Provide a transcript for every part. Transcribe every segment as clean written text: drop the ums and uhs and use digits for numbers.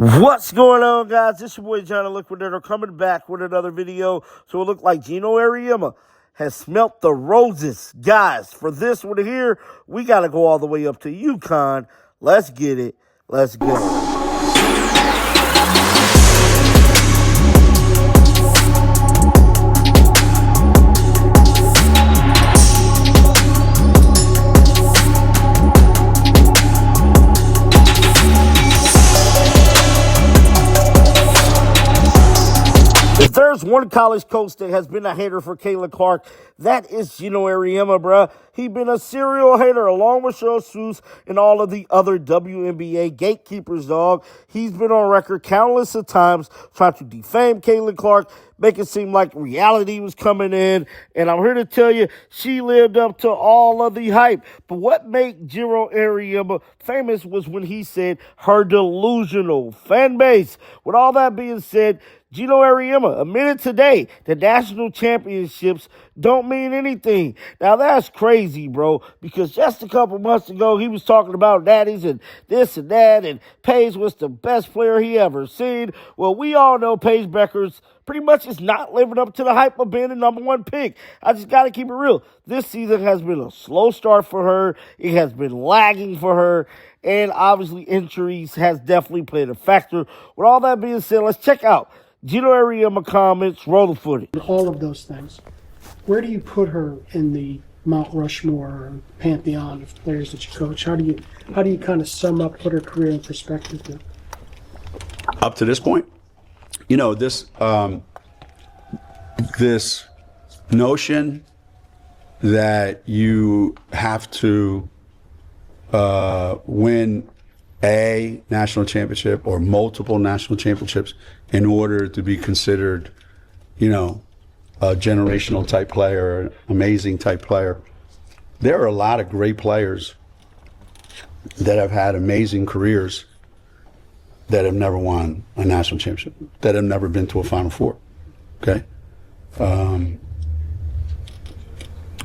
What's going on, guys? This is your boy Geno Liquidator coming back with another video. So it looked like Geno Auriemma has smelt the roses. Guys, for this one here, we got to go all the way up to UConn. Let's get it. Let's go. If there's one college coach that has been a hater for Caitlin Clark, that is Geno Auriemma, bruh. He been a serial hater along with Cheryl Seuss and all of the other WNBA gatekeepers, dog. He's been on record countless of times trying to defame Caitlin Clark, make it seem like reality was coming in. And I'm here to tell you, she lived up to all of the hype. But what made Geno Auriemma famous was when he said her delusional fan base. With all that being said, Geno Auriemma admitted today that national championships don't mean anything. Now, that's crazy, bro, because just a couple months ago, he was talking about daddies and this and that, and Paige was the best player he ever seen. Well, we all know Paige Bueckers pretty much is not living up to the hype of being the #1 pick. I just got to keep it real. This season has been a slow start for her. It has been lagging for her. And obviously, injuries has definitely played a factor. With all that being said, let's check out Geno Auriemma comments. Roll the footage. All of those things. Where do you put her in the Mount Rushmore or pantheon of players that you coach? How do you kind of sum up, put her career in perspective here? Up to this point, you know, this this notion that you have to win a national championship or multiple national championships in order to be considered, you know, a generational type player, an amazing type player. There are a lot of great players that have had amazing careers that have never won a national championship, that have never been to a Final Four. Okay,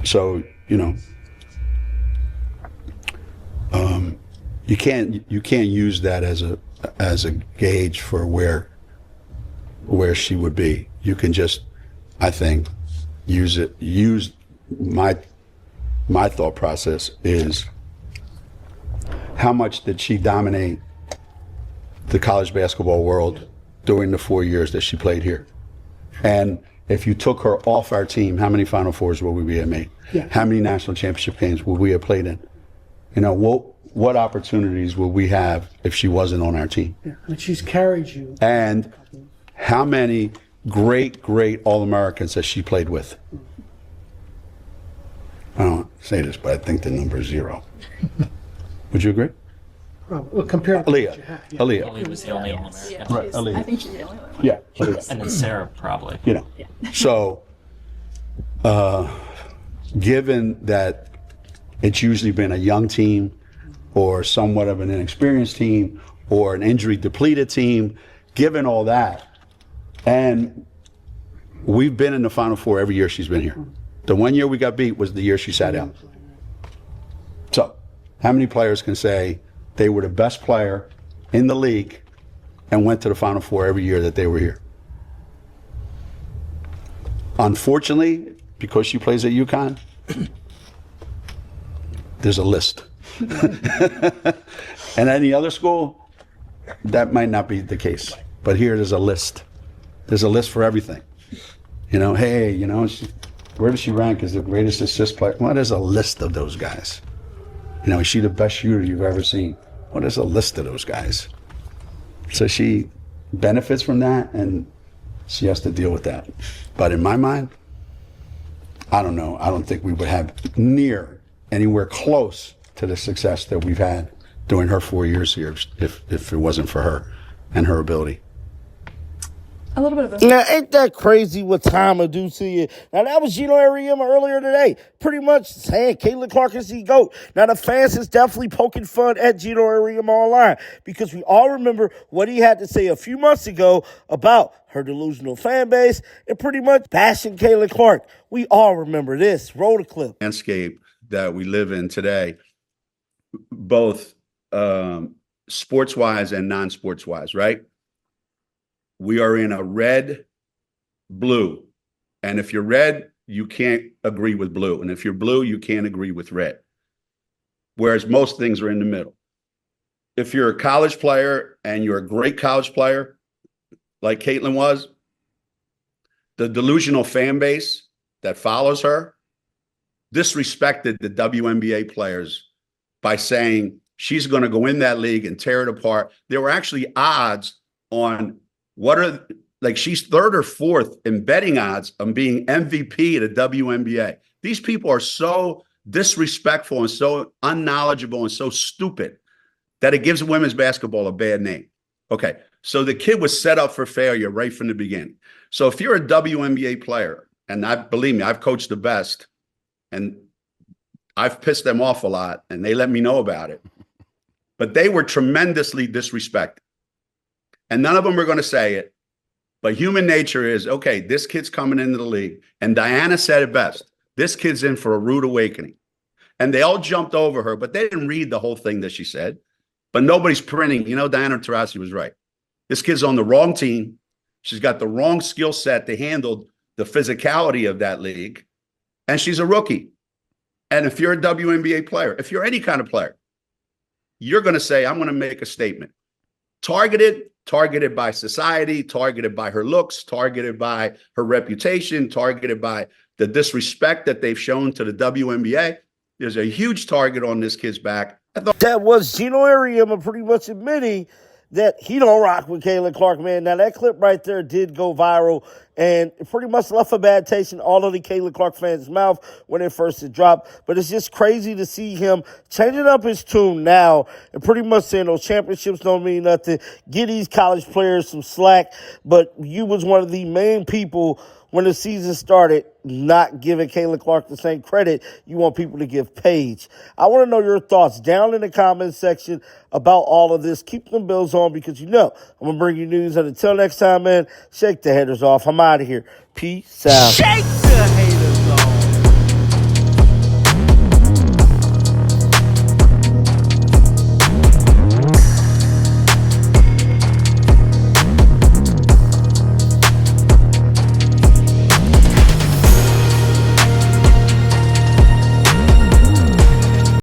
so you know, you can't use that as a gauge for where she would be. You can just, I think, use my thought process is how much did she dominate the college basketball world during the 4 years that she played here? And if you took her off our team, how many Final Fours would we have made? Yeah. How many national championship games would we have played in? You know, what opportunities would we have if she wasn't on our team? Yeah. And she's carried you. And how many great All-Americans has she played with? I don't say this, but I think the number is 0. Would you agree? Well, compared to what you had. Yeah. Aaliyah. Aaliyah was the only All-American. Yeah, Right, Aaliyah. I think she's the only one. Yeah. And then Sarah, probably. You know, so given that it's usually been a young team or somewhat of an inexperienced team or an injury depleted team, given all that, and we've been in the Final Four every year she's been here. The 1 year we got beat was the year she sat out. So how many players can say they were the best player in the league and went to the Final Four every year that they were here? Unfortunately, because she plays at UConn, there's a list. And any other school, that might not be the case. But here there's a list. There's a list for everything. You know, hey, you know, where does she rank as the greatest assist player? Well, there's a list of those guys. You know, is she the best shooter you've ever seen? Well, there's a list of those guys. So she benefits from that, and she has to deal with that. But in my mind, I don't know. I don't think we would have anywhere close to the success that we've had during her 4 years here if it wasn't for her and her ability. A little bit of a... Now, ain't that crazy what time will do to you? Now, that was Geno Auriemma earlier today, pretty much saying Caitlin Clark is the GOAT. Now, the fans is definitely poking fun at Geno Auriemma online because we all remember what he had to say a few months ago about her delusional fan base and pretty much bashing Caitlin Clark. We all remember this. Roll the clip. Landscape that we live in today, both sports-wise and non-sports-wise, right? We are in a red, blue. And if you're red, you can't agree with blue. And if you're blue, you can't agree with red. Whereas most things are in the middle. If you're a college player and you're a great college player, like Caitlin was, the delusional fan base that follows her disrespected the WNBA players by saying she's going to go in that league and tear it apart. There were actually odds on she's third or fourth in betting odds on being MVP of the WNBA. These people are so disrespectful and so unknowledgeable and so stupid that it gives women's basketball a bad name. Okay, so the kid was set up for failure right from the beginning. So if you're a WNBA player, and believe me, I've coached the best, and I've pissed them off a lot, and they let me know about it. But they were tremendously disrespected. And none of them are going to say it. But human nature is, okay, this kid's coming into the league. And Diana said it best. This kid's in for a rude awakening. And they all jumped over her, but they didn't read the whole thing that she said. But nobody's printing. Diana Taurasi was right. This kid's on the wrong team. She's got the wrong skill set to handle the physicality of that league. And she's a rookie. And if you're a WNBA player, if you're any kind of player, you're going to say, I'm going to make a statement. Targeted by society, targeted by her looks, targeted by her reputation, targeted by the disrespect that they've shown to the WNBA. There's a huge target on this kid's back. That was Geno Auriemma pretty much admitting that he don't rock with Caitlin Clark, man. Now, that clip right there did go viral, and it pretty much left a bad taste in all of the Caitlin Clark fans' mouth when it first dropped. But it's just crazy to see him changing up his tune now and pretty much saying those championships don't mean nothing. Give these college players some slack. But you was one of the main people when the season started not giving Caitlin Clark the same credit you want people to give Paige. I want to know your thoughts down in the comments section about all of this. Keep them bills on because I'm going to bring you news. And until next time, man, shake the haters off. I'm out of here. Peace out. Shake the haters off.